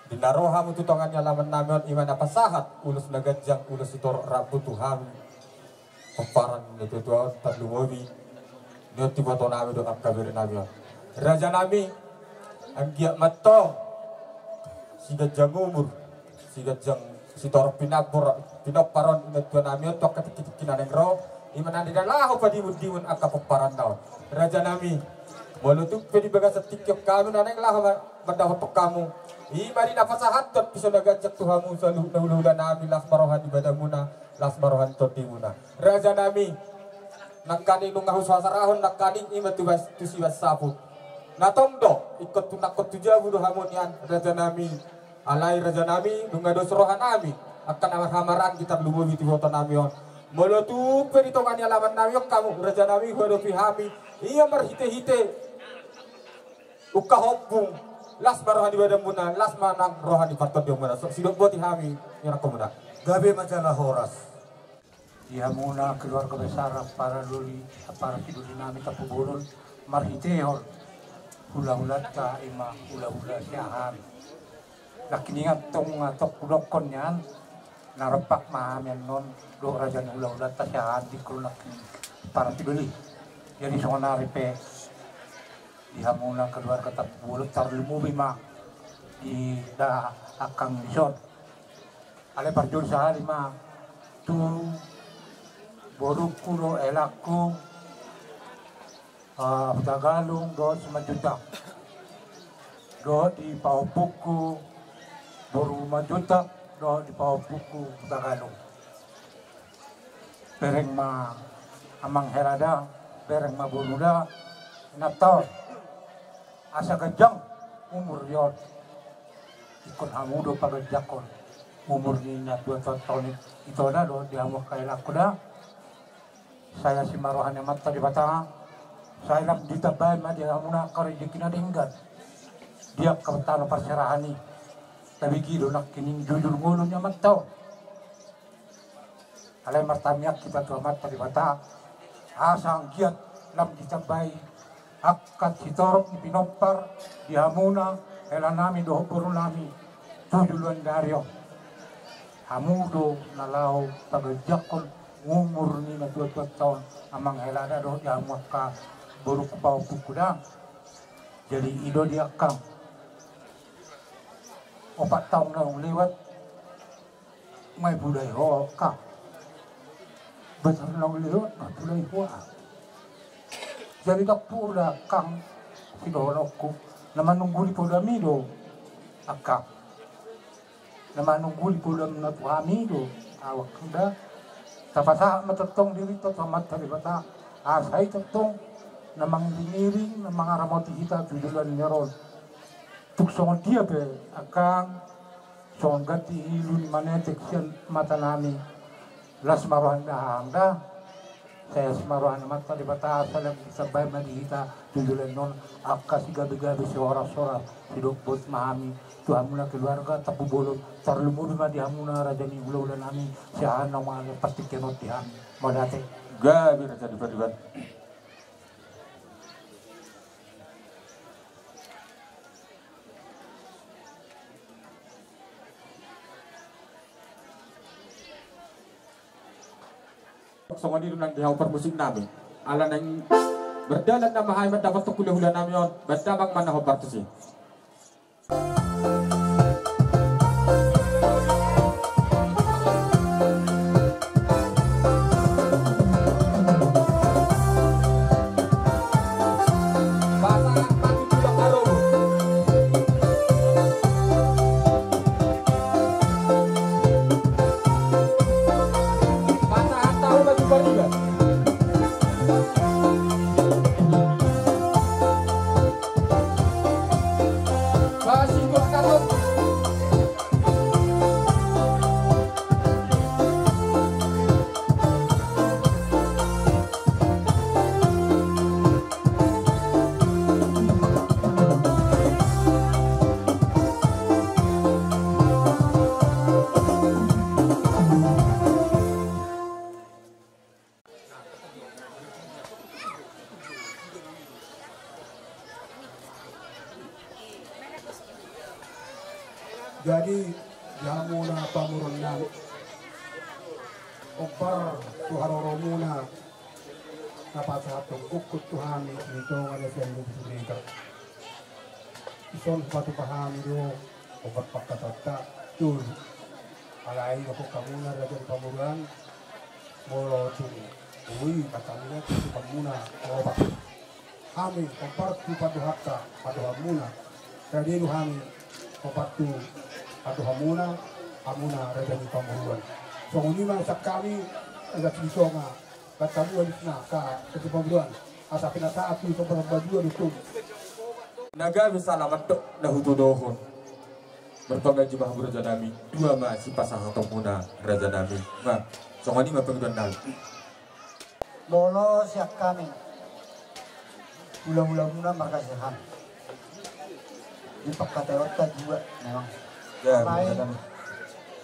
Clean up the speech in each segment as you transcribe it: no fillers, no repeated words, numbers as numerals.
Dinaroha mo tutongannya laman namin iman apa sahat ulus nagajang ulus itu rabu Tuhan peparan itu tuh terlumobi nyo tiba to nami do ang kabir nami raja nami ang giyak mato sigat jang umur sigat jang sitor pinaparon inat tuan nami to ketik kinaneng ro iman andi laho pa dimun ang peparan daw raja nami molutuk pedi bagas tikyok kami naneng laho mandawat kamu mari nafasahat tot piso nagajak Tuhamu saluh nahululan nami las barohan di badamuna las barohan totimuna raja nami nagkaning nung ngahuswasarahon nagkaning ima tusiwas sapu natomdo ikot tunakot tujabu do hamonian raja nami alai raja nami nung ngadosrohan nami akan amar-hamaran kita lumobi ti foto nami on molotu peritongan laman nami kamu raja nami hodopi hami iya marhite-hite ukahobbung las barohan di badamuna las manang rohani partot diomuna so sidok boti hami nyana komuna gabe majalah horas ya muna keluarga besar para luli para siduli nami tapubulon marhitehol hula-hula ta ima hula-hula siahan lakiningat tong ngatok kulokon yan narepak mahamen non do rajan hula-hula ta siahan di kulunak para siduli jadi songonari pe dihamuna keluarga tapubulon tarlumubi ma di da akang lisod ale parjur sahari ma tu boruku lo elaku Tagalong do 5 juta do di paupuku boru 5 juta do di paupuku Tagalong pereng ma amang herada pereng ma boruda natal asa gajang umur yon ikon hamudo pagajakon umur ni na 2 tahun itu ada do di hamu kaelaku da saya si marohan yang mata di Bataan saya nak ditabay ma dia muna karejeki na dinggan dia kautano perserahani tapi gido nak kining jujur ngulun yang mata alay martamiak kita tu mata di Bataan asang giat lam ditabay akat sitorok ni pinopar di hamuna ela nami do purun nami tujuluan dario hamudo nalao pagajakon umur ni na 2 tahun amang helada do ya maka buruk bau bukuda jadi ido dia kang 4 tahun lang lewat may buday ho kang betul lang lewat may buday ho jadi tak pula kang sidoroko naman nungguli po dami do akang naman nungguli po dami na tuhami do awak kanda tapasa matatong diri to tamat dari bata asay tatong namang diniring ng mga ramoti kita tudulan nyaron tuksong dia be akang songgati ilun manetek siyan mata nami las maruhan na hangda saya semaruhan mata di bata salam sabay madihita tudulan non akka si gabi-gabi si oras-oras si dokbot mahami Tuhan muna keluarga tapubulot tarlumubi ma dihamuna rajani ulo-ulo nami siyahan ng mga pastikenot dihan mo dati gabi raja dibat-dibat songon dito nang dihaw musik namin ala nang berdalan na mahay dapat tukulah-hula namin yon badamang manaho partusi Jadi jamuna pamurunan opar tuharoromuna dapat satu kukut Tuhan itu ada yang lebih ison patu paham itu obat pakatata tur alai aku kamuna raja pamuruan molo tu ui katamuna tu kamuna obat kami opar tu padu hatta padu hamuna jadi lu kami obat tu padu hamuna raja pamuruan so ini masa kami ada kisoma katamu di naka itu pamuruan asa kena taat tu berdua itu naga bisa lamat tok dahutu dohon bertonga jubah Raja Nami dua masih pasang atau muna Raja Nami ma songani ma pengduan nal Bolo siap kami ulang-ulang muna markasihan di pakatewat juga memang ya lain Raja Nami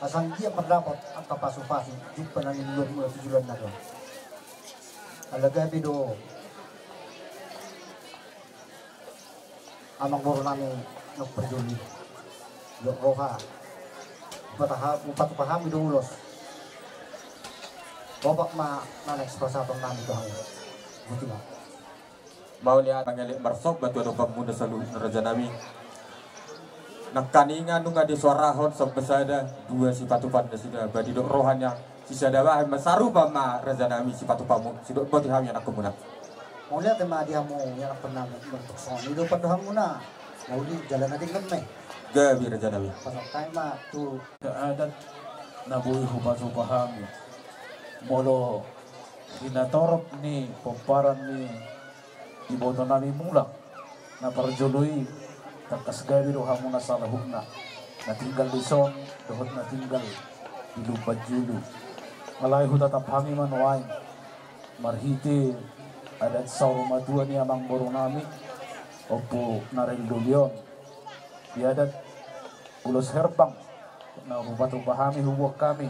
asang dia mendapat apa pasu-pasu jumpa nang luar mula tujuan naga alaga bido amang boro nami nok peduli yok roha upatu paham bido ulos babak ma nanek sepasatong nami doang buti ma mau lihat mengelik mersok batu ada pemuda selalu Raja Nami nakaningan nunga di suarahon sok besada dua sifatu pada sudah badi dok rohannya sisa dawa masaru bama Raja Nami sifatu pamu sidok boti ham yang aku munak mau lihat tema dia mau yang pernah bentuk soni itu pada hamuna mau di jalan nanti ngemeh gabi Raja Nami pasok tayo ma tu keadaan nabuhi hubasu pahami molo inatorop ni pomparan ni iboto nami mulak na parjului takas gabi do hamuna salahuna na tinggal di son dohot na tinggal di lupa julu malay hu tatap hami manuain marhiti adat sauro matua ni amang borong nami opo narel dulyon biadat ulos herbang na hubato pahami huwak kami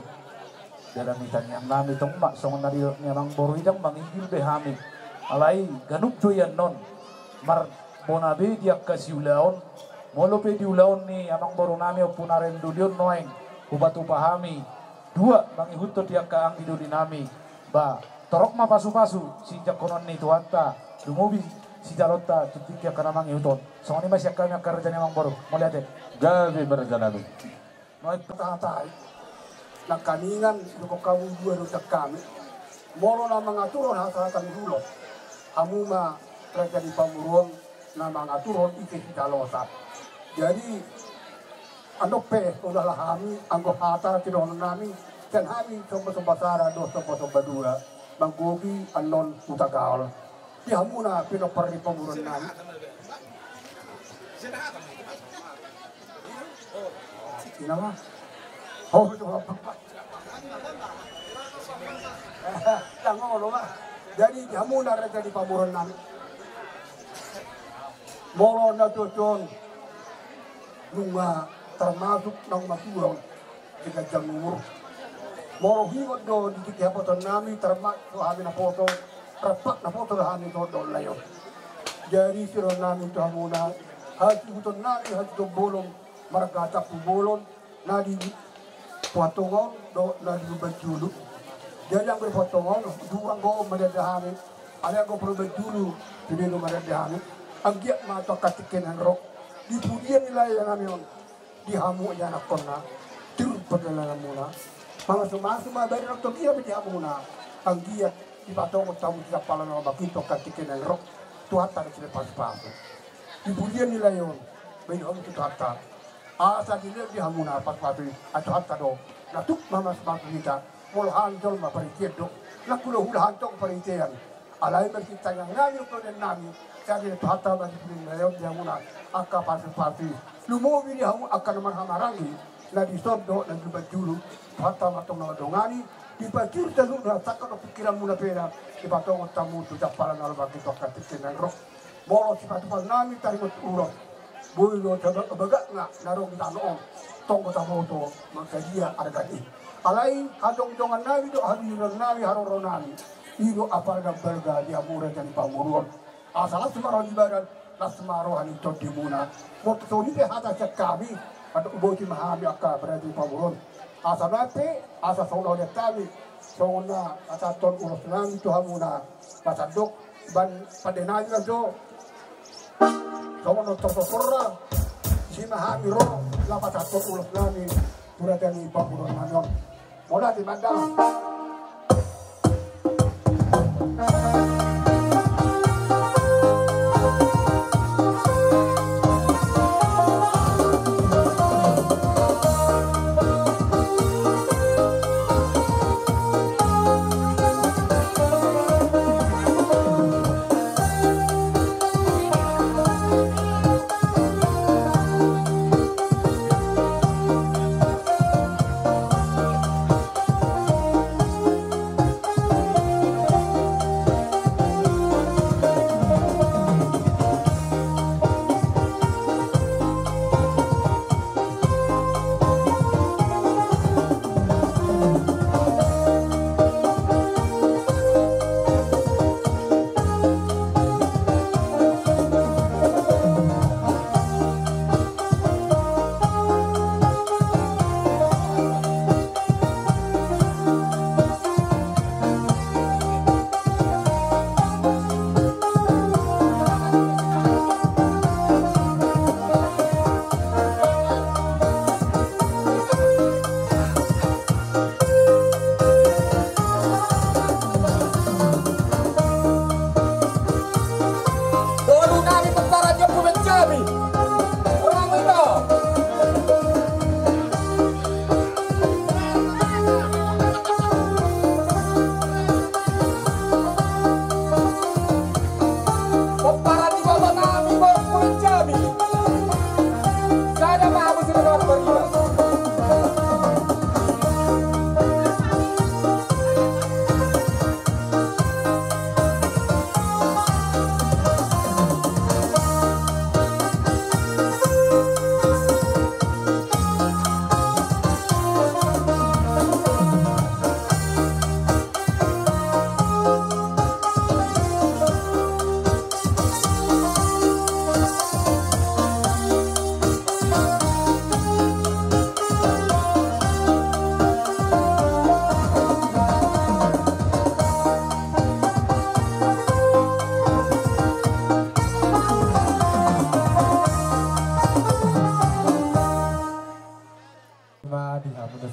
dalam itanyang nami tong mak songon nari nyamang boro idang mangigil behami alai ganuk doyan non mar bonabe diak kasiulaon molo pe diulaon ni amang boro nami o punaren dulion noeng hubatu pahami dua mangihuto diak kaang di duli nami ba torok ma pasu-pasu sinjak konon ni tuanta dumobi si jalota tutik ya kana mangihuton songon ni masyak kami akar jani amang boro mo lihat gabi Raja Nami noy patah nakaningan itu kamu dua rusak kami molo na mga turon hasatan dulo amuma Raja di Pamuruan na mga turon ike hidalosa jadi ano pe udahlah kami anggo hata tiron nami dan kami somba sara do somba dua manggogi anon utagaol di hamuna pinopar di Pamuruan nami Inama oh itu yang ngomong mah jadi kamu nara jadi Pamuruan nami molo na tuton nunga termasuk nang matuang jika jam umur molo hingot do di tiga foto nami termasuk kami na foto rapat na foto kami to do layo jadi siro nami to hamuna hati huton nami hati to bolong marga tak bolong nadi potongon do nadi bajulu jadi yang berpotongon dua go madadahani ada yang go berbajulu jadi no madadahani ang giat mata katikin ang rok di pudian nila yang namin di hamu yan akon na tirupad nila na muna mga sumasuma dari rok to iya di hamu na ang giat di patong ko tamu sa pala na bakito katikin ang rok tuwata na sila paspaso di pudian nila yon may noong tuwata asa nila di hamu na paspaso at tuwata do natuk mamas makulita mulahan dol maparikid do nakulo hulahan tong paritiyan alay merkita yang ngayon ko din namin jadi tata bagi pilihan yang muna akka pasti lumowi ni hamu akan naman hamarangi na di sondo na di bajulu tata matong na dongani di bajulu talu na takkan pikiran muna pera di batong tamu tu japala na bagi tokka tikinan rok molo si patupal nami tarikot urok builo baga nga narong tanoon tong tamu to mangkadia argati alai hadong dongan nami do hadiran nami haroro nami iro aparga berga di amura dan Pamuruan asal semaroh ibarat las semaroh ani to dimuna waktu ini hata kami At ubuti mahami akka berarti paburon. Asa nati, asa sono de tami. Sona asa ton ulos nami Tuhan muna pasadok ban padenani na jo. Sono tosopora si mahami ro la pasadok ulos nami turatani paburon nanon. Mola di mandang.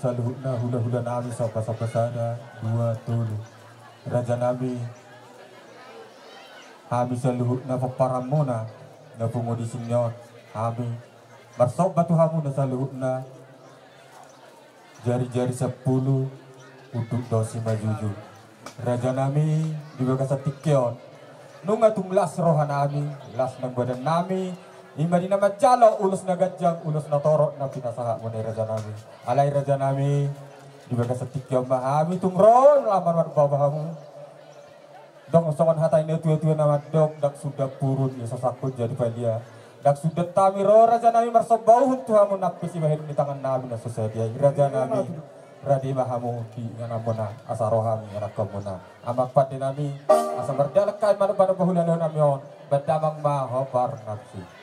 Saluhna hula-hula nami sopa-sopa sada dua tulu Raja Nabi Hami saluhna paparamona na pungo di sinyon Hami Barsok batu hamu na saluhna Jari-jari 10 Uduk dosi majuju Raja Nami juga kasatikyon Nunga tumlas roha nami Las ng badan nami Ima di nama jalo ulus na gajang ulus na torok na pinasaha mo ni Raja Nami. Alay Raja Nami di baga sa tikyaw mahami tungron laman mat babahamu. Dong songon hatay ni tuwa-tuwa na madok dak sudah purun ya sasakot jadi palia. Dak sudah tamiro Raja Nami marsabauhun tuhamu nakpisi bahin di tangan Nami na susaya. Raja Nami radi mahamu di nganamuna asarohami nganakamuna. Amak pati Nami asa berdalakan mana-mana bahulan Nami on. Badamang mahobar nafsi.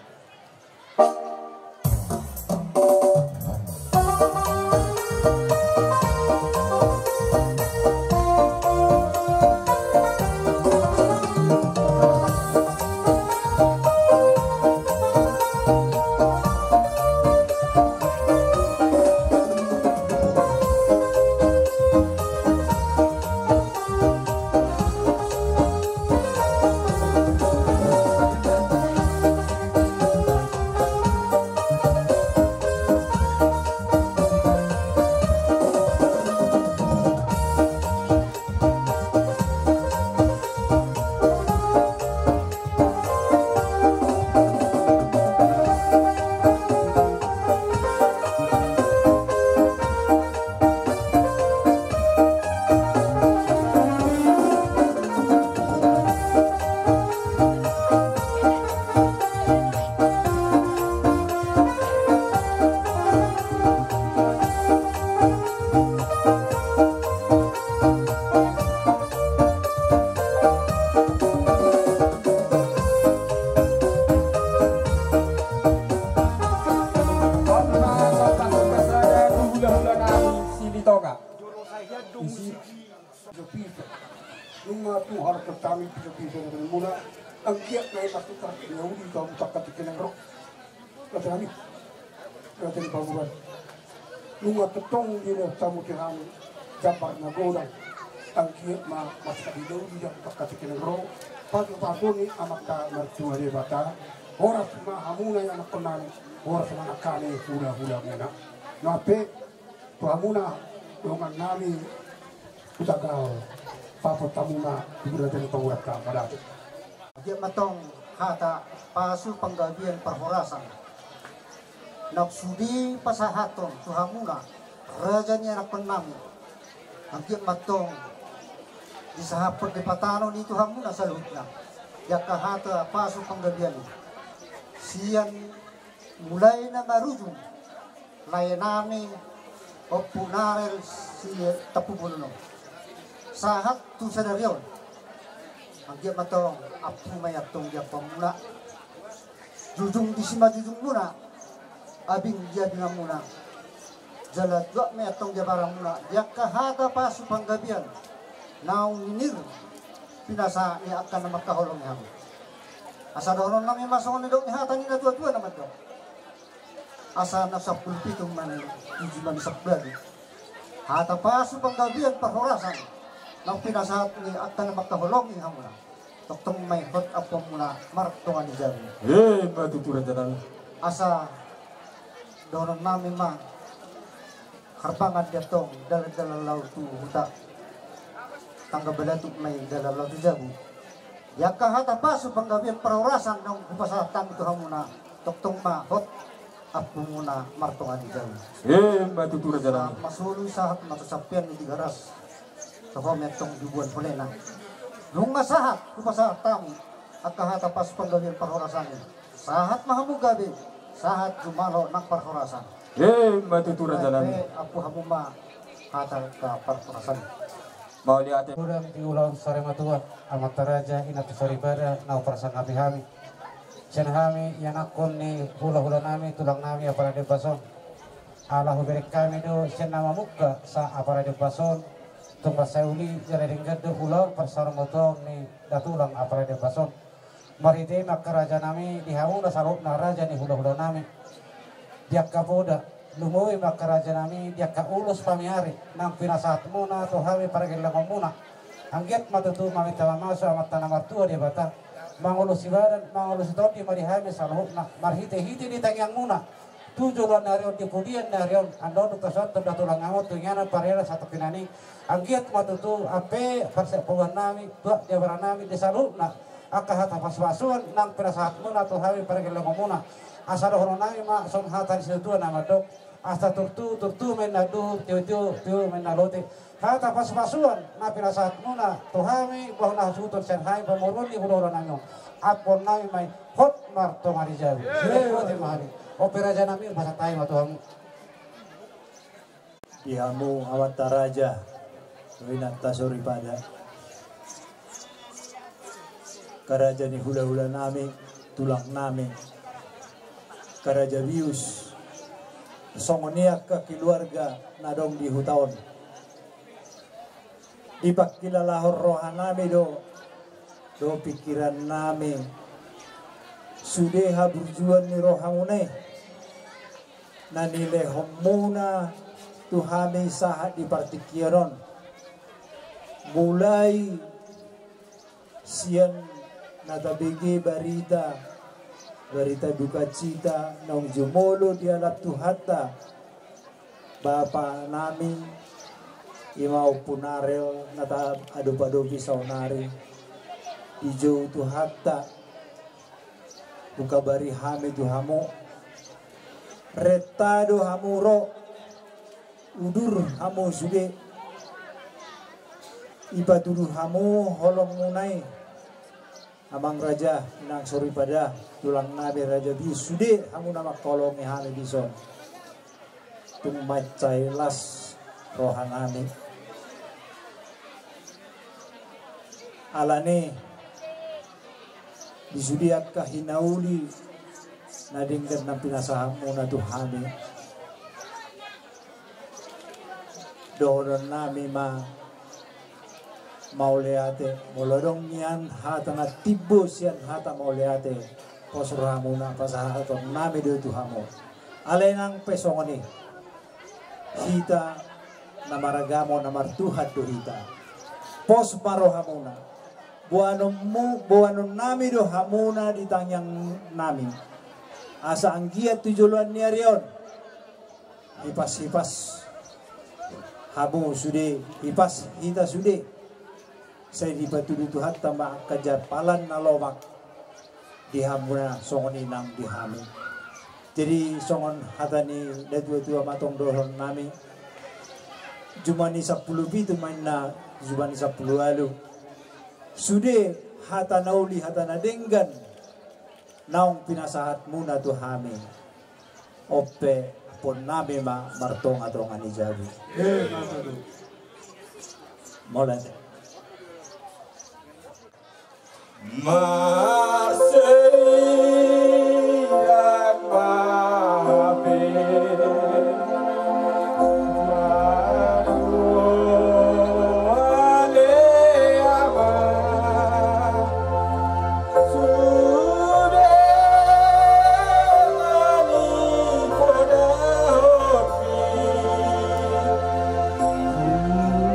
Tonga. isi piso nunga tu har pertami piso dengan mula angkiat naik pasti terkenyau di kau tak katikan yang rok kata kami kata di pabuan nunga tetong di tamu tiang jabar nagoda angkiat mas kadidau di jam tak katikan yang rok pagi ni anak ta mertua dia bata orang semua hamuna yang anak penan orang semua anak kali hula muna nape tu hamuna dengan nami Utagal Papa Tamuna diberikan pengurat keamanan. Dia matong hata pasu penggabian perhorasan. Naksudi pasahaton tuhamuna rajanya anak penami. Dia matong di sahapot di patano ni tuhamuna salutna. Yaka hata pasu penggabian. Sian mulai na marujung layanami opunarel si tapubuno. Sahat tu sadarion ang dia matong apu mayatong dia pamuna jujung di sima jujung muna abing dia dengan muna jalan dua mayatong dia barang muna dia kahada pasu panggabian naung ninir pinasa ni akan nama kaholong yang asa doron nami masong ni dok ni hata ni na dua naman dok asa na sa pulpitong man ijiman sakbali hata pasu panggabian perhorasan nang pinasahat ni akan makahulong ni hamuna toktong may hot apong muna martungan ni Javi Matuturan jalan. asa doron namin ma harpangan dia tong dalam laut tu huta tangga balatuk may dalam laut tu Javi ya kahata pasu panggabian perhorasan ng kupasatan itu hamuna toktong ma hot apong muna martungan ni Javi Matuturan jalan. masuluy sahat matusapian ni digaras Kau metong jubuan polena. Nung masahat, kupasahat tamu, at kahata pas panggabian perhorasan. Sahat mahamug gabi, sahat jumalo ng perhorasan. Matuturan jalan. Apo hamuma kata ka perhorasan. Mau lihat Ulang di ulang sore matua, amat taraja inatu soribara, nau perasaan kami. Sen kami yang akun ni hula nami, tulang nami apara de bason. Allah berik kami do sen nama muka sa apara de bason. Tunggu sauli jadi ringkat do ulang persar motong ni datulang apara de bason. Mari de makaraja nami dihamu da sarup naraja ni hula nami. Dia kapoda lumoi makaraja nami dia ka ulus pamiari nang pinasahat muna to hawi para gelang muna. Angget matutu mami tawamaso amat tanah martua dia bata. Mangulus ibadan mangulus todi mari hami salup na marhite hiti di tangyang muna. Tujuan narion di pudian narion andon utasot datulang ngamot tunyana parela satu kinani. Anggiat matutu ape persepuan nami tuak jabaran nami disalupna akahat pas-pasuan nang pinasahat muna to hawi para gelang muna. Asa dohron nami ma son hatan situa nama dok asta turtu menadu tiu menalote hata pas-pasuan na pinasahat muna to hawi bahwa na sutun sen hai pamurun di hudoron nami apon nami mai hot marto marijawi sile mari opera jana mi bahasa tayo matuhamu Ihamu awat taraja winata sori pada karaja ni hula nami tulang nami karaja bius songoniak ke keluarga nadong di hutaon ipak kilalahor rohan nami do pikiran nami sudeha berjuan ni rohamune nanile homuna tuhami sahat di partikiron mulai sian natabigi barita duka cita nong jumolo di alap tuhata bapa nami imau punarel nata adu saunari ijo tuhata buka bari hami tuhamu retado hamuro udur hamu sude ibaduru hamu holong munai amang raja nang sori pada tulang nabi raja bi sude hamu nama kolong hami bison tung macai las rohanani alane disudiak kahinauli nadingkan na pinasahamu na tuhami doon nami mauliate molodong yan hata na tibos yan hata mauliate posra muna pasahaton nami do tuhamo alay nang pesongoni hita na maragamo na martuhat do hita pos marohamuna buanon nami do hamuna di tangyang nami asa ang giat tujuan niya riyon hipas habu sude hipas hita sude saya dipatudu Tuhan tambah kajar palan na lomak dihamuna songon inang dihami jadi songon hatani dua matong dohon nami jumani 10 bitu main na jumani 10 alu sude hata nauli hata na denggan naong pinasahat muna tuhami ope pon nami martong atong anijabi molan Marsiang mabe wale ama sude nani koda hopi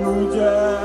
hujan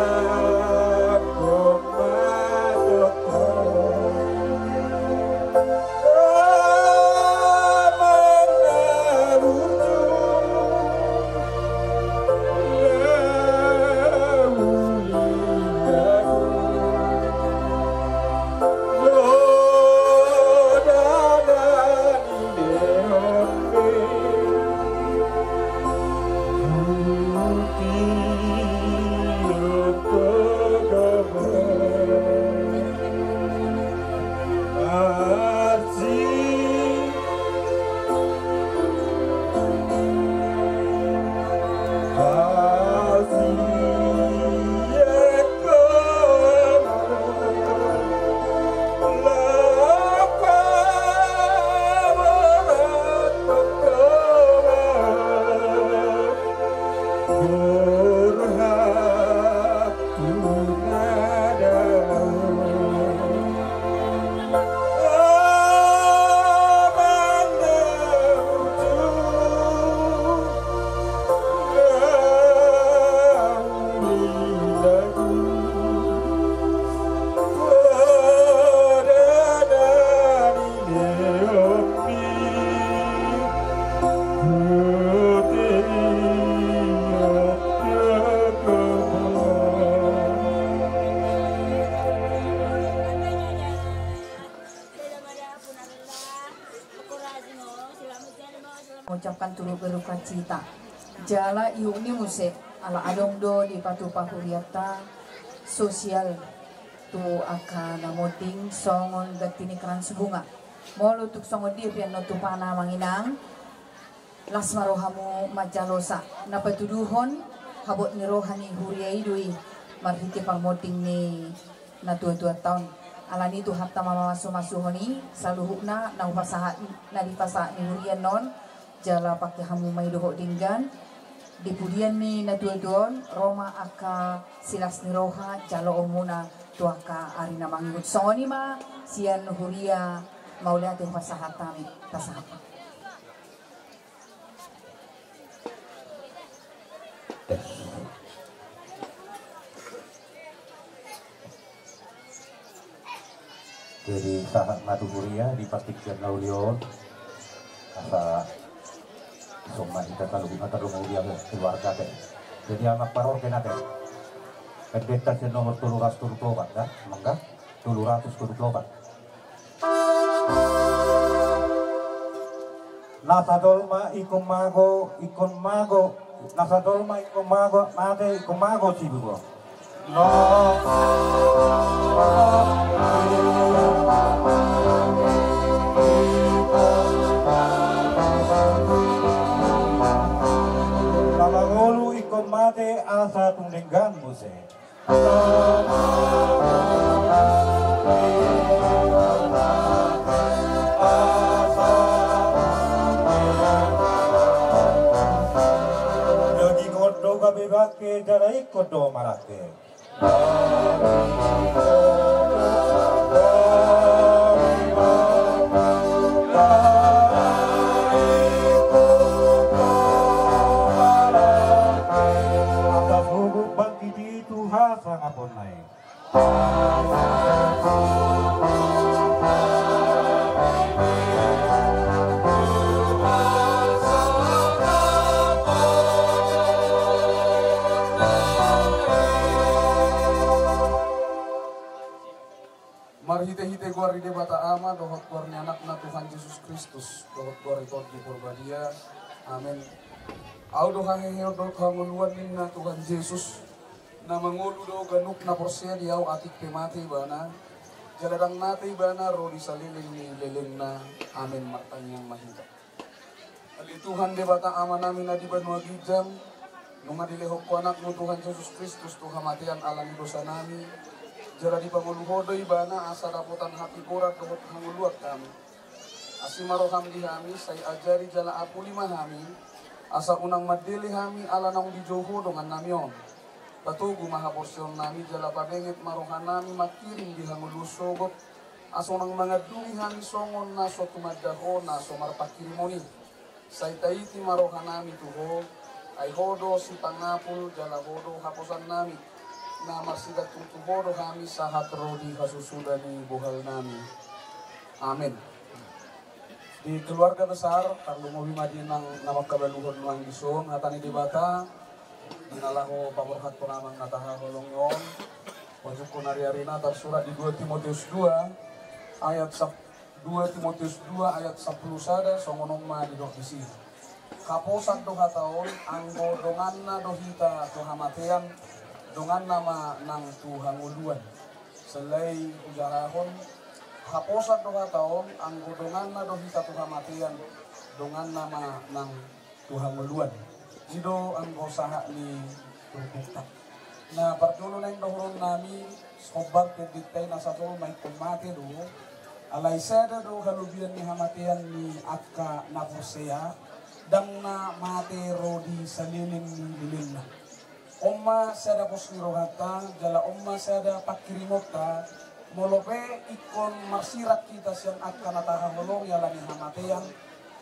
mengucapkan turut berduka cita jala iuni muse ala adong do di patu pahuriata sosial tu akan namoting songon gatini keran sebunga molu tuk songon dia pian no tu pana manginang lasmarohamu majalosa napatuduhon habot ni rohani huriai dui marhiti pangmoting ni na tua tahun alani tu hapta mama masuhoni saluhukna na upasaha na dipasa ni hurian non jala pakai hamu mai dohok dinggan di pudian ni na tuan Roma aka silas ni roha jalo omuna tuaka arina mangut soni ma sian huria maulia te pasahatan pasahatan jadi sahat madu huria dipastikan naulion asa Soma kita kalau atau rumah dia keluarga deh. Jadi anak paror kena deh. Kedeta si nomor 300 klobat dah, mangga 300 klobat. Nasadolma ikon mago, nasadolma ikon mago, nade ikon mago cibu. No. Ngolu ikon mate asa tungdenggan muse. Daging hotdog kabebake jarai kodo marake. Atas hubung bangkit itu hasa ngapon naik. Marhite-hite guar ide bata ama dohot guar ni anak na Tuhan Yesus Kristus dohot guar ikot di porbadia. Amin. Au doha heheo dot hanguluan ninna Tuhan Yesus na mangulu do ganuk na porsia diau atik pemati bana jaladang nati bana ro di saliling ni leleng na amin matanyang mahita. Ali Tuhan de bata ama namin na di banua gijam nunga dilehok ko anak mo Tuhan Yesus Kristus Tuhan matian alami dosa nami. Jala di panguluhodoy bana asa daputan hati korat dohot hanguluat kami. Asimaroham di kami say ajari jala apuli mahami. Asa unang madili kami ala nang di joho dongan namyon. Tatugu mahaporsyon nami jala pabengit marohan nami makiring di hangulusogot. Asa unang mga dumi kami songon na so tumadaho na so marpakirimoni. Say taiti marohan nami tuho. Ay hodo si pangapul jala hodo haposan nami. Na marsigat tutuhoro kami sa hatro di kasusudan ni buhal namin. Amin. Di keluarga besar, Carlo Mobimadi ng namagkabaluhon ng Bison, hatani di bata, dinalaho paborhat ko namang natahaholong yon. Wajib ko nari-ari na, tersurat di 2 Timoteus 2, ayat 2 Timoteus 2, ayat 10 sada, songonong ma di dokisi. Kaposan do hataon, anggo dongan na dohita to hamatean, dongan nama nang Tuhan uluan. Selai ujarahon, haposan doha taon, ang dongan na dohita Tuhan matian, dongan nama nang Tuhan uluan. Ido ang usaha ni Tuhan. Na partulo na yung dohron nami, sobat keditay na sa tol may kumate do, alay sada do halubian ni hamatian ni Akka Naposea, dang na matero di saliling ni liling na. Oma sada posnirohata, jala oma sada pakirimota, molope ikon marsirat kita siyang akka natahaholong yalang hamateyan,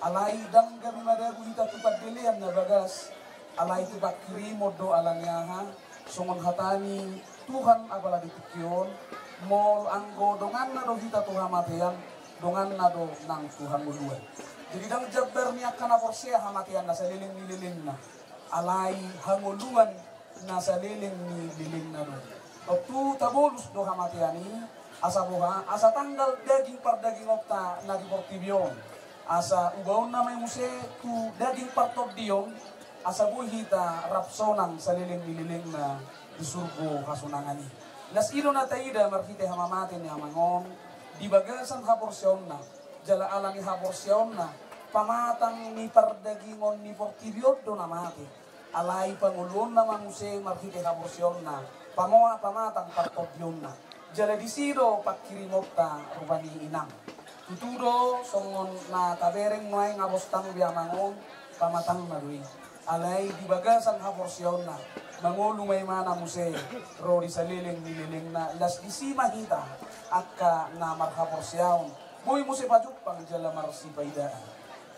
alay dang gabi madagu hita tupat dilian na bagas, alay tu pakirimot do alanyaha, sungon hatani Tuhan abala ditikyon, mol anggo dongan na do hita tu hamateyan, dongan na do nang Tuhan uluan. Jadi dang jabber ni akka na porsia hamateyan na sa liling na, alay hanguluan nasa liling ni liling na doon. Waktu tabulus do hamatiani, asa buha, asa tanggal daging par daging okta na diportibyon. Asa ubaon na may muse tu daging partod diyon, asa buhita rapsonang sa liling ni liling na disurgo hasunangani. Nas ilo na taida markite hamamatin ni amangon, di bagasan haporsyon na, jala alang haporsyon na, pamatang ni pardagingon ni portibyon do na mati. Alay pangulon na manguse marhite haporsyon na, pamoa pamatang partobyon na. Jala disido pakirimokta rubani inang. Tutudo songon na tabereng noay nga bostang biamangon, pamatang marui. Alay di bagasan haporsyon na, mangulu may mana muse, ro di saliling nililing na, las isi mahita, akka na marhaporsyon. Boy muse pajupang jala marsipaidaan.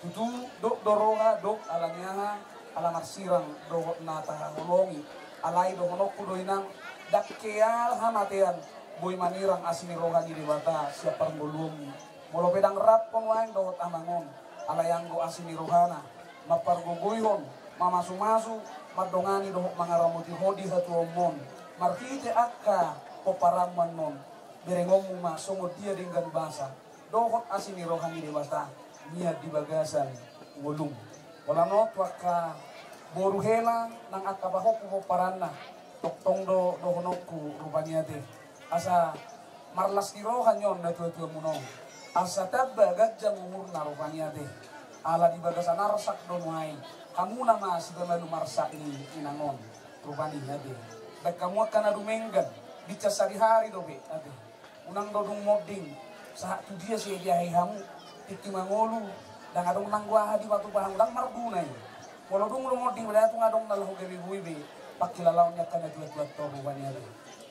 Tutu dok doroha dok alanyaha, alamat sirang dohot na tahangolongi, alay dohonok kudoy nang dakkeal hamatean, boy manirang asinirohan di debata siap parngulungi. Molo pedang rap konwain dohot amangon, alayanggo asinirohana, maparguguyhon, mamasu-masu, madongani dohot mangaramuti hodi hatuomon, markite akka poparaman non, berengong ma sungod dia dinggan basa, dohot asinirohan di debata, niat di bagasan ngulung. Wala no tuaka boruhela nang akabahok ko paranna toktong do honokku rupanya te asa marlas kirohan yon na tuwa munong asa tabba gajjang umur na rupanya te ala di bagasan arsak do muay kamu nama si bamalu marsak ni inangon rupanya te dak kamu akan adumenggan dicas hari do be ate unang do dung moding sa tu dia si dia hamu tiki mangolu dan adong nang gua di batu bahang dang marbunai Walau dung rumor di wilayah tu ngadong nalahu gabi buibe pakilalaw niya kana tuat-tuat to bukannya.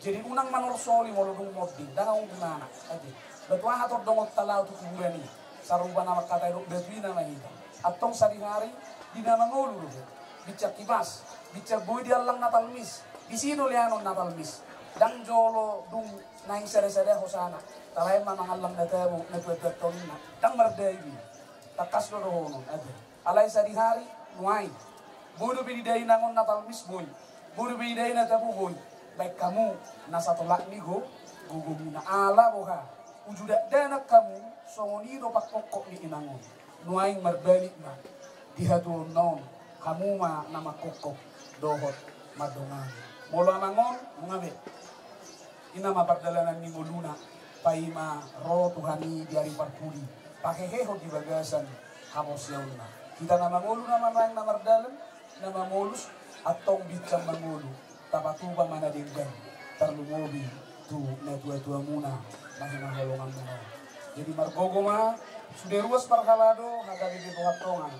Jadi unang manor soli walau dung moding dangang gunana adi. Betua hator dongot talaw tu kuburani. Saruba nama kata dok betuina na hita. Atong sari-hari di nama ngulu bicara kibas, bicara bui dia lang natal mis. Di sini lianon natal mis. Dang jolo dung naing sere-sere hosana. Talay manangalang na tayo na tuat-tuat to nina. Dang merdei. Takas lo rohono adi. Alay sari-hari nuai. Budu bidai nangon natal mis boy. Budu bidai na tabu boy. Baik kamu nasa tolak nigo gugumina ala boha. Ujudak danak kamu songonido pakpokok ni inangon. Nuaing marbalik na. Dihatul non. Kamu ma nama kokok. Dohot madongan. Mula nangon mengambil. Ina mapagdalanan ni muluna. Paima ro Tuhani diari parpuli. Pakeheho di bagasan. Hamos yauna. Kita nama ngulu nama maing namardalan. Nama molus. Atong bicam mangulu. Tapatuba mana dinggan. Terlumobi. Tu na tua-tua muna. Nahina holongan muna. Jadi margogo mah sudah ruas parhalado haga di tuhatongan.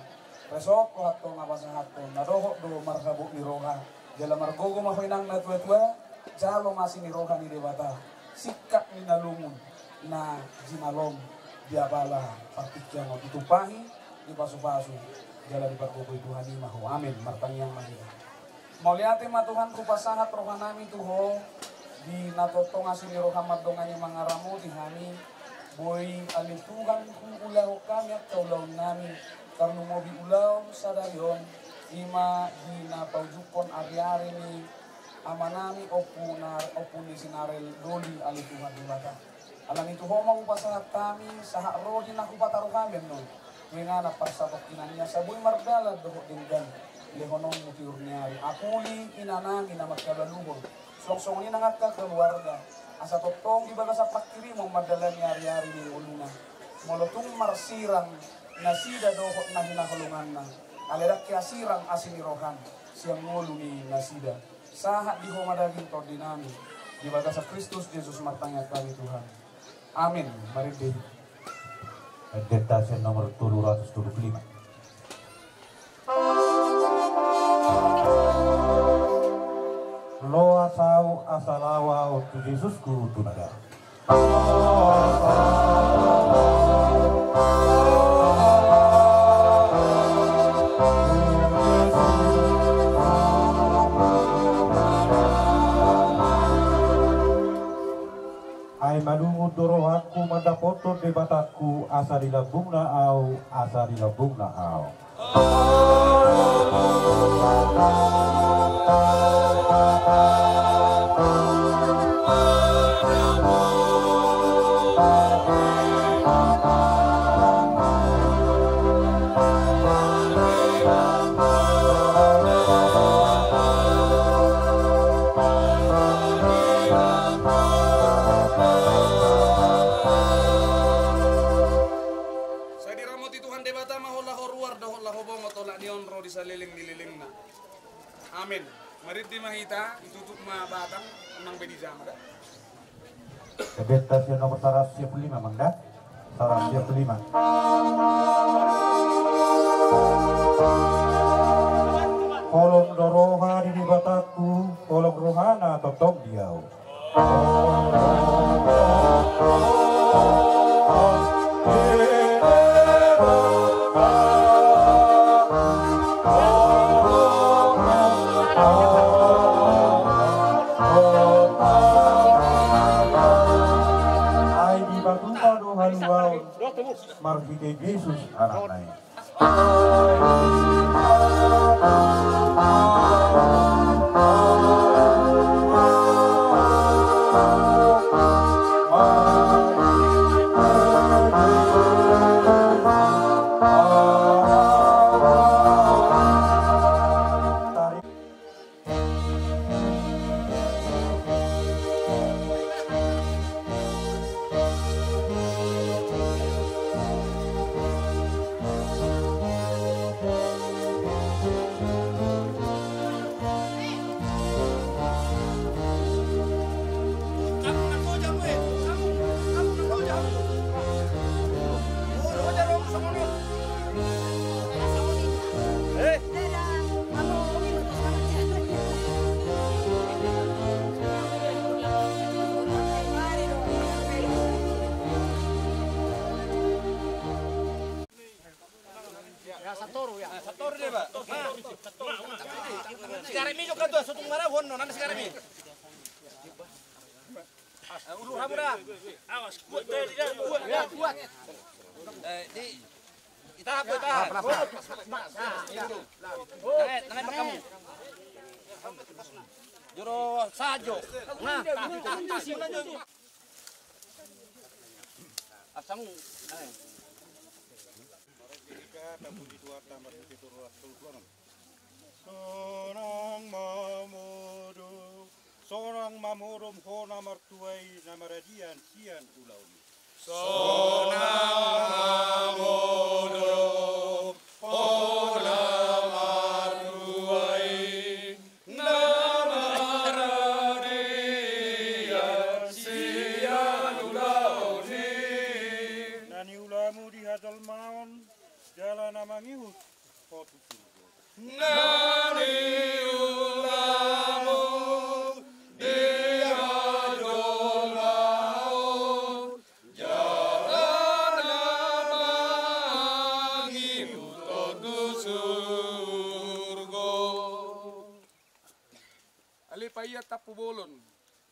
Resok tuhatongan pasahaton. Nadohok do marhabo ni roha. Jala margogo mah hinang na tua-tua jalo masih ni roha ni debata. Sikap ni nalumun na jinalom diabala partikyan o ditupahi di pasu-pasu. Jala di pargogo itu hani mahu amin martangyang mahira. Mauliate matuhan ku pasahat rohanami tuho di natotong asin ni roha madongani mangaramu tihani. Boy alituhan kung ulaw kami at kaulaw namin karno mo bi ulaw sa dayon ima di napaujukon ari-ari ni ama nami opo ni sinarel doli alituhan di bata. Alam ito ho magupasangat kami sa rohi na kupataro kami no. Nga na pagsabak inanya sa boy mardalad doho dinggan lehonong mutiur niyari. Akuli inanami na magkabaluhon. Songsongin ang at keluarga. Asa totong di baga sa pakiri mong madalan ni ari-ari ni uluna. Molotong marsirang nasida dohot na hinahulungan na. Alerak kiasirang asinirohan siyang ngulu ni nasida. Sahat di homadagin to dinami. Di baga sa Kristus Jesus martangya kami Tuhan. Amin. Mari di. Detasen nomor 725. Lo asau asalawa untuk Yesusku tunada. Ai madungu dorohaku mandapoto debataku asa dilabungna au asa dilabungna au. Amin. Mari di mahita ditutup ma batang unang bedi jamada. Kebetas yang nomor 105 Mangda. 105. Kolong doroha di bataku, kolong rohana totong diau. Marhite Yesus anak naik. sekarang ini juga tuh sutung marahon nanti sekarang ini. Ulu kamu dah. Awas, kuat kuat. Di tahap. Nanti kamu. Juro sajo. Nah, asam. Sonang mamurum hona martuai namaradian sian ulauni. Sonang mamurum hona martuai namaradian sian ulauni. Nani ulamu di hadal maon jalan namangihut hotu surga. Nani ulamu paya tapu bolon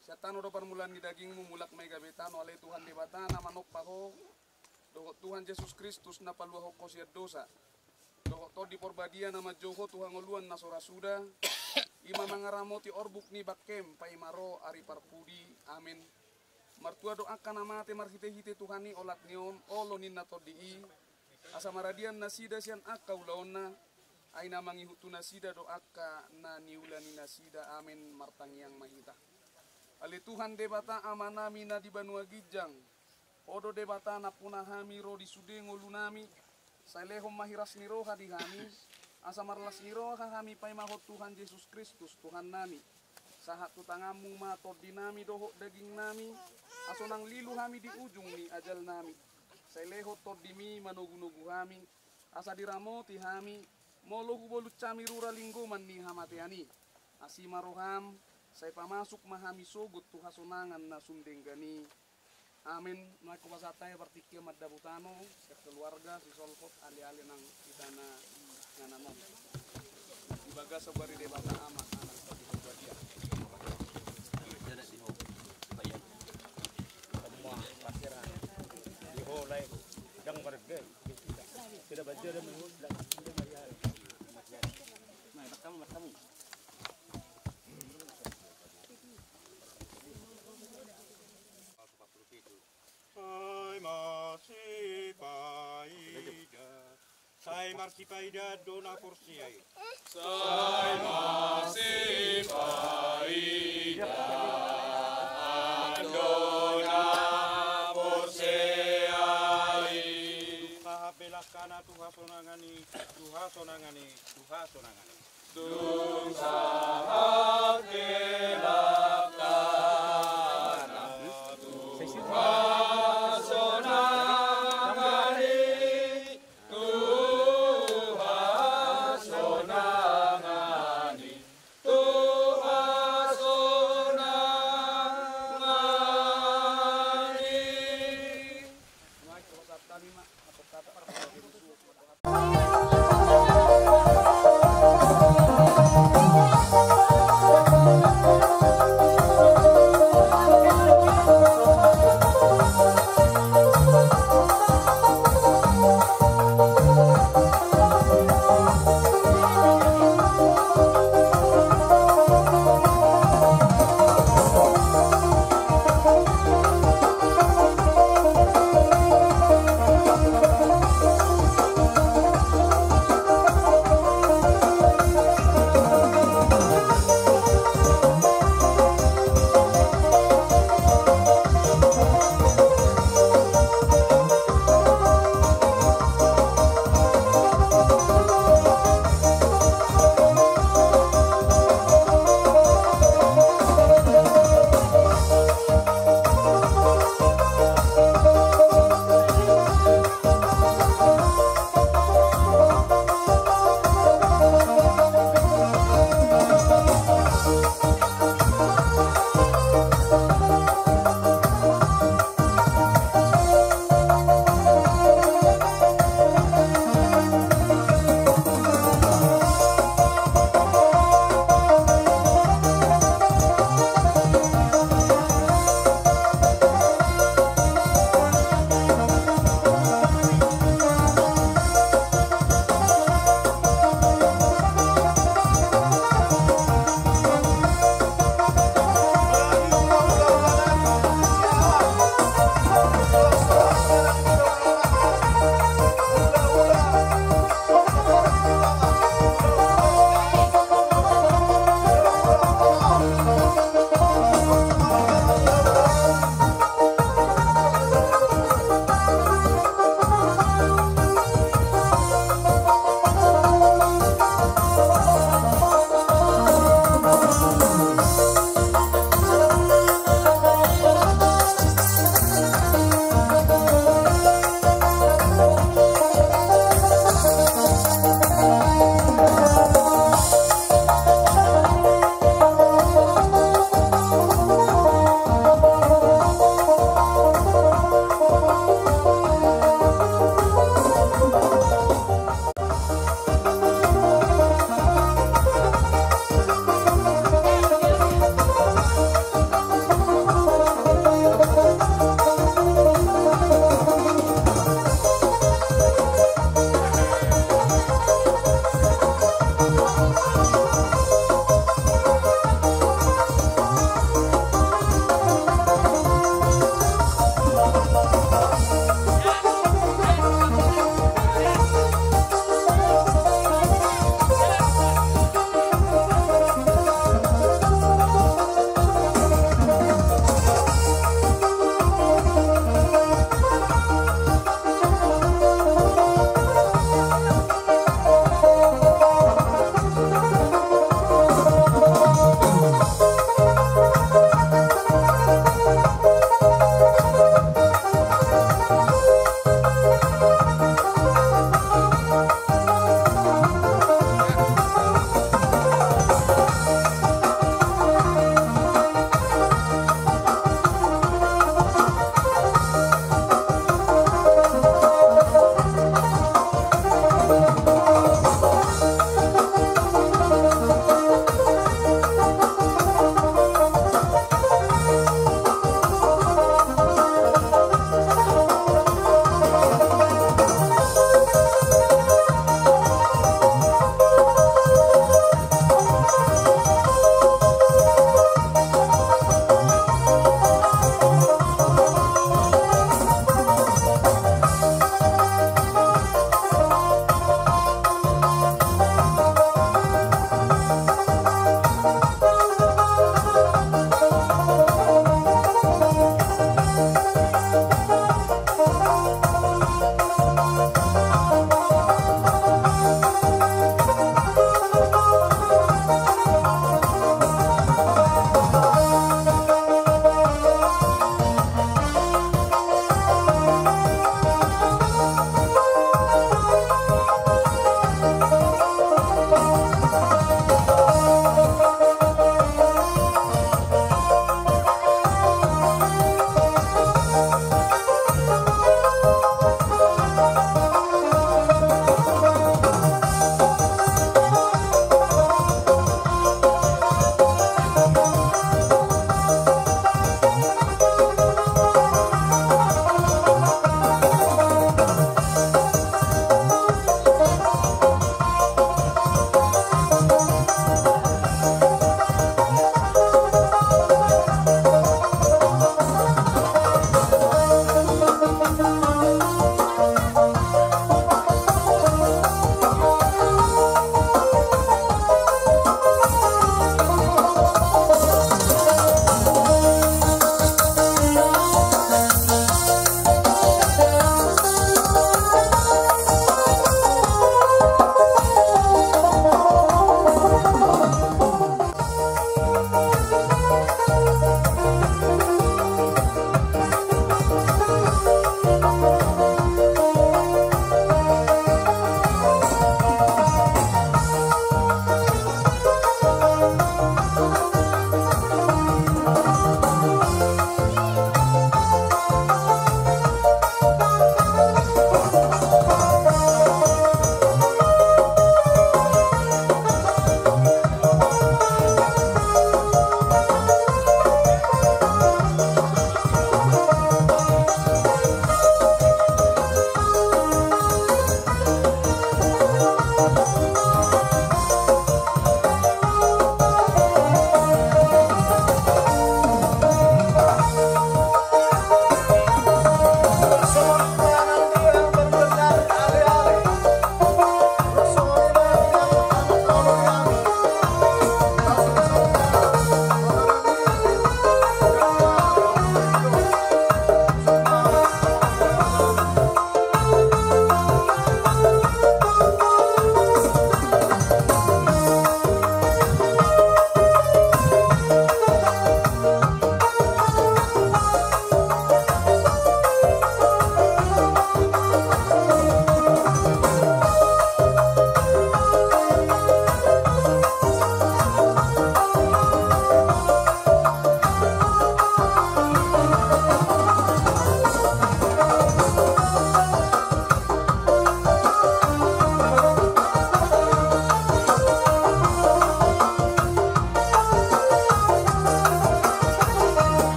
syatano do permulaan di dagingmu mulak may gabetano alay Tuhan di batana manok paho doho Tuhan Yesus Kristus na paluaho ko siya dosa doho to di porbadia na madjoho Tuhan nguluan na sorasuda ima mangaramoti orbuk ni bakem paimaro ari parpudi amin martua doa kana mate marhite-hite Tuhani olat nion olonin na to dii asa maradian nasida sian akau laonna ay namang ihutu nasida doaka na niulani nasida amin martangiang mahita. Ali Tuhan debata amanami na di Banua Gijang. Odo debata na punahami ro di sudengo lunami. Sailehom mahiras ni roha di kami. Asa marlas ni roha kami pay mahot Tuhan Yesus Kristus Tuhan nami. Sahat tutangamu matod dinami doho daging nami. Aso nang lilu kami di ujung ni ajal nami. Saileho tod dimi manugu-nugu kami. Asa diramoti kami. Molo hubolut cami rura linggoman ni hamatiani asima roham saya pamasuk mahami sogut tuha sonangan na sundenggani amin naku pasatay partikia madabutano sa keluarga si solkot ali-ali nang itana ngananon ibaga sa bari de bata ama anak sa dia jadi si ho bayan semua pasiran di ho lai dang barge tidak baca dan menurut kamu. Sai marsipaida dona porsiai. Sai marsipaida dona porsiai. Duha belakana tuha sonangani. Dung sahat kelakana Tuhan sonangani Tuhan sonangani Tuhan sonangani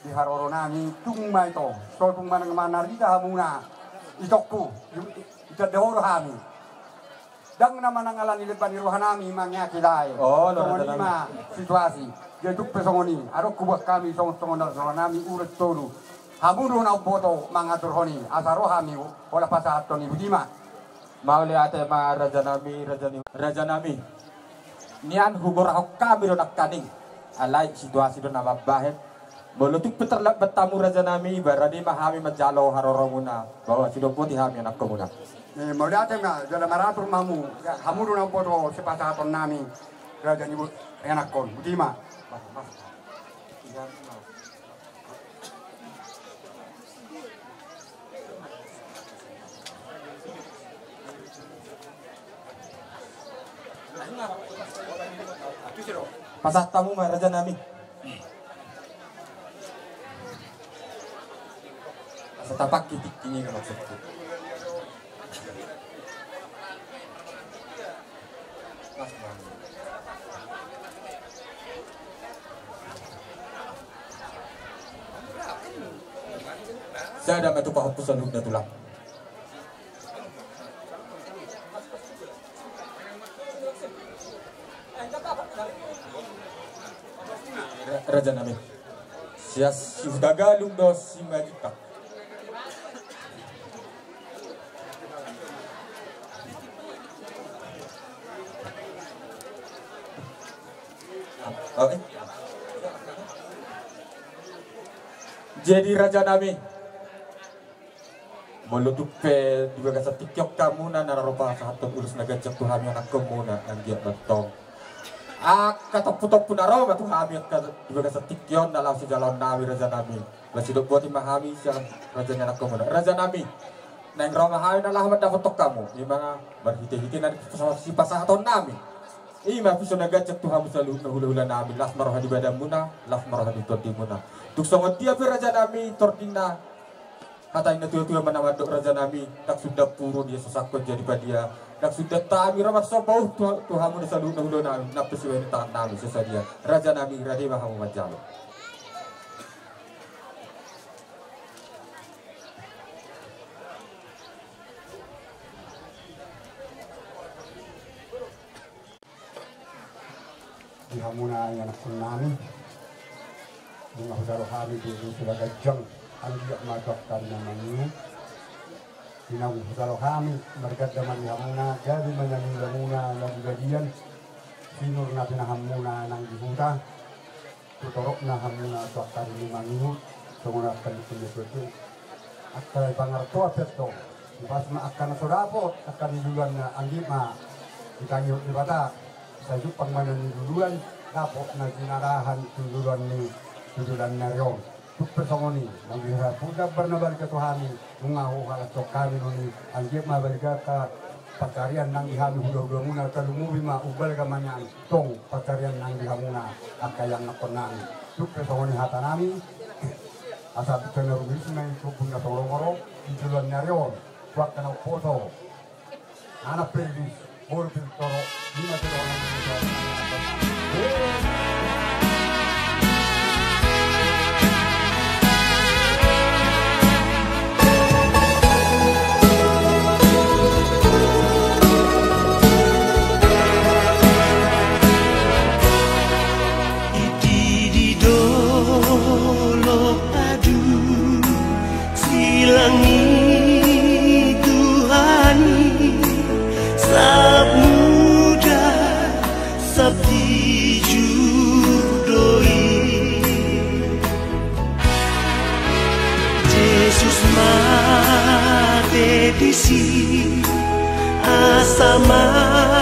di haroro nami tung mai to so tung manang manarida hamuna itokku itadoro hami dang nama nangalan ilepan rohanami mangya kidai lima situasi jadi pesongoni arok kubak kami song rohanami urut tolu hamuru na boto mangatur honi asaro hami ola pasatoni budima Mauli ate ma raja nami nian hugor hok kami do nakaning alai situasi do nama bahet melutuk peterlak bertamu raja nami baradi mahami majalo haroromuna bahwa sudah putih hami anak komuna mauli ate ma jala maratur mamu hamuru na boto sepasaton nami raja ibu enak kon budima pasah tamu mah raja nami pasah tapak titik ini maksudku saya ada metu pahut pusan udah tulang raja nami sias sudah galung dos si magita oke jadi raja nami melutuk pe di bagasa tikyok kamu na nararopa sa hatong urus na gajak tuhami anak komuna ang giat batong kata putok punaro batu hami ka di bagasa tikyon na law si jalon nami raja nami basi do buat imahami siya raja anak komuna raja nami nang roma hawi na lahmat da putok kamu di mga berhiti-hiti na si pasahaton nami ima piso na gajak tuhamu sa hula-hula nami las maroha di badamuna las maroha di tortimuna tuk songot dia raja nami tortina kata ina tua-tua manawadok raja nami tak sudah purun dia sesakon jadi padia tak sudah tami ramak sobau tuhamu na salu nahulo nami napesiwa ini tangan nami sesadia raja nami radi mahamu majalo di hamuna yang anak nami bunga hudaro hari di sudah gajang anggap madokkan namanya sinau kalau kami berkata mani hamuna jadi menyanyi lamuna lagu gadian sinur nabi hamuna nang dihuta tutorok na hamuna dokter lima minggu menggunakan itu akan pangarto apeto pas akan sodapot akan duluan anggap ma ditanya di bata saya jupang mana duluan dapot na sinarahan duluan ni duluan naryon pesongoni nang biha puda bernabal ke tuhani mengahu halas kami noni anggap ma balga ka pakarian nang ihami hudo muna kalungu bima ubal kamanya tong pakarian nang dihamuna akayang nakonang tu pesongoni hatanami asa bitana rubis nang kubuna tolongoro duluan naryon kuat kana foto anak pelis borbil toro lima tolong Langi Tuhan sab muda sab dijudoi Yesus mate disi asama